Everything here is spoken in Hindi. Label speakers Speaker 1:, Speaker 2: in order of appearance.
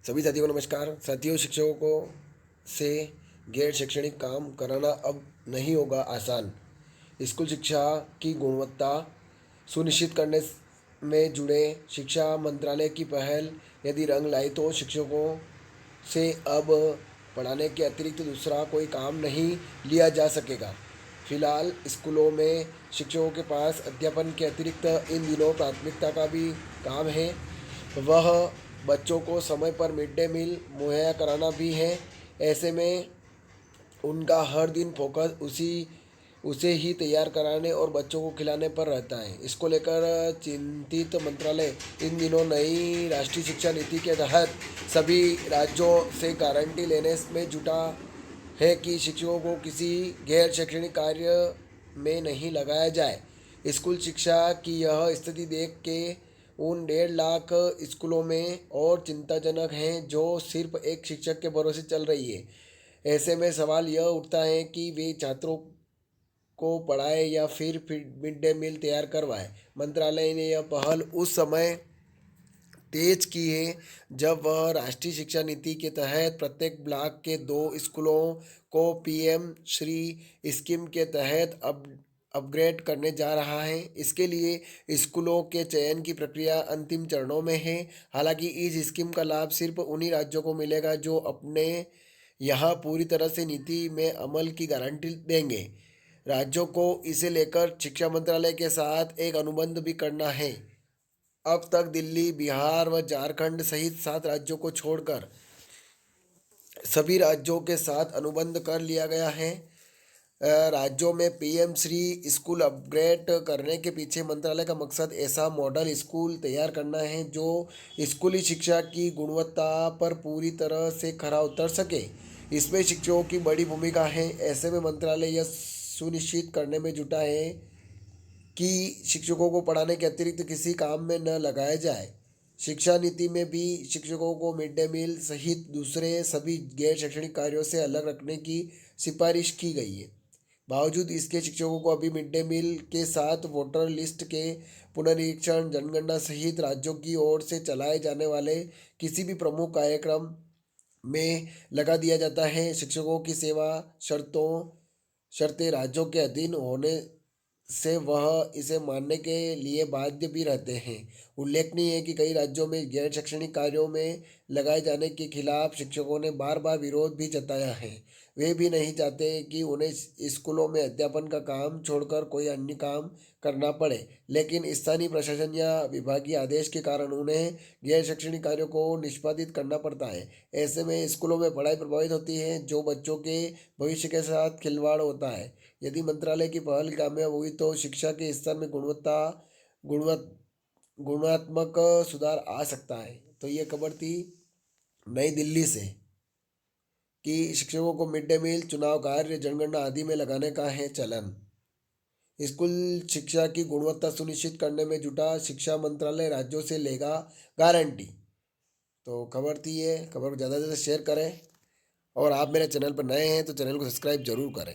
Speaker 1: सभी साथियों को नमस्कार। साथियों, शिक्षकों को से गैर शैक्षणिक काम कराना अब नहीं होगा आसान। स्कूल शिक्षा की गुणवत्ता सुनिश्चित करने में जुड़े शिक्षा मंत्रालय की पहल यदि रंग लाई तो शिक्षकों से अब पढ़ाने के अतिरिक्त दूसरा कोई काम नहीं लिया जा सकेगा। फिलहाल स्कूलों में शिक्षकों के पास अध्यापन के अतिरिक्त इन दिनों प्राथमिकता का भी काम है। वह बच्चों को समय पर मिड डे मील मुहैया कराना भी है। ऐसे में उनका हर दिन फोकस उसे ही तैयार कराने और बच्चों को खिलाने पर रहता है। इसको लेकर चिंतित मंत्रालय इन दिनों नई राष्ट्रीय शिक्षा नीति के तहत सभी राज्यों से गारंटी लेने में जुटा है कि शिक्षकों को किसी गैर शैक्षणिक कार्य में नहीं लगाया जाए। स्कूल शिक्षा की यह स्थिति देख के उन 1.5 लाख स्कूलों में और चिंताजनक हैं जो सिर्फ एक शिक्षक के भरोसे चल रही है। ऐसे में सवाल यह उठता है कि वे छात्रों को पढ़ाए या फिर मिड डे मील तैयार करवाए। मंत्रालय ने यह पहल उस समय तेज की है जब वह राष्ट्रीय शिक्षा नीति के तहत प्रत्येक ब्लॉक के 2 स्कूलों को पीएम श्री स्कीम के तहत अपग्रेड करने जा रहा है। इसके लिए स्कूलों के चयन की प्रक्रिया अंतिम चरणों में है। हालांकि इस स्कीम का लाभ सिर्फ उन्हीं राज्यों को मिलेगा जो अपने यहाँ पूरी तरह से नीति में अमल की गारंटी देंगे। राज्यों को इसे लेकर शिक्षा मंत्रालय के साथ एक अनुबंध भी करना है। अब तक दिल्ली, बिहार व झारखंड सहित 7 राज्यों को छोड़कर सभी राज्यों के साथ अनुबंध कर लिया गया है। राज्यों में पीएम श्री स्कूल अपग्रेड करने के पीछे मंत्रालय का मकसद ऐसा मॉडल स्कूल तैयार करना है जो स्कूली शिक्षा की गुणवत्ता पर पूरी तरह से खरा उतर सके। इसमें शिक्षकों की बड़ी भूमिका है। ऐसे में मंत्रालय यह सुनिश्चित करने में जुटा है कि शिक्षकों को पढ़ाने के अतिरिक्त किसी काम में न लगाया जाए। शिक्षा नीति में भी शिक्षकों को मिड डे मील सहित दूसरे सभी गैर शैक्षणिक कार्यों से अलग रखने की सिफारिश की गई है। बावजूद इसके शिक्षकों को अभी मिड डे मील के साथ वोटर लिस्ट के पुनरीक्षण, जनगणना सहित राज्यों की ओर से चलाए जाने वाले किसी भी प्रमुख कार्यक्रम में लगा दिया जाता है। शिक्षकों की सेवा शर्तें राज्यों के अधीन होने से वह इसे मानने के लिए बाध्य भी रहते हैं। उल्लेखनीय है कि कई राज्यों में गैर शैक्षणिक कार्यों में लगाए जाने के खिलाफ शिक्षकों ने बार बार विरोध भी जताया है। वे भी नहीं चाहते कि उन्हें स्कूलों में अध्यापन का काम छोड़कर कोई अन्य काम करना पड़े, लेकिन स्थानीय प्रशासन या विभागीय आदेश के कारण उन्हें गैर शैक्षणिक कार्यों को निष्पादित करना पड़ता है। ऐसे में स्कूलों में पढ़ाई प्रभावित होती है, जो बच्चों के भविष्य के साथ खिलवाड़ होता है। यदि मंत्रालय की पहल कामयाब हुई तो शिक्षा के स्तर में गुणवत गुणात्मक सुधार आ सकता है। तो ये खबर थी नई दिल्ली से कि शिक्षकों को मिड डे मील, चुनाव कार्य, जनगणना आदि में लगाने का है चलन। स्कूल शिक्षा की गुणवत्ता सुनिश्चित करने में जुटा शिक्षा मंत्रालय राज्यों से लेगा गारंटी। तो खबर थी ये। खबर को ज़्यादा से ज़्यादा शेयर करें और आप मेरे चैनल पर नए हैं तो चैनल को सब्सक्राइब जरूर करें।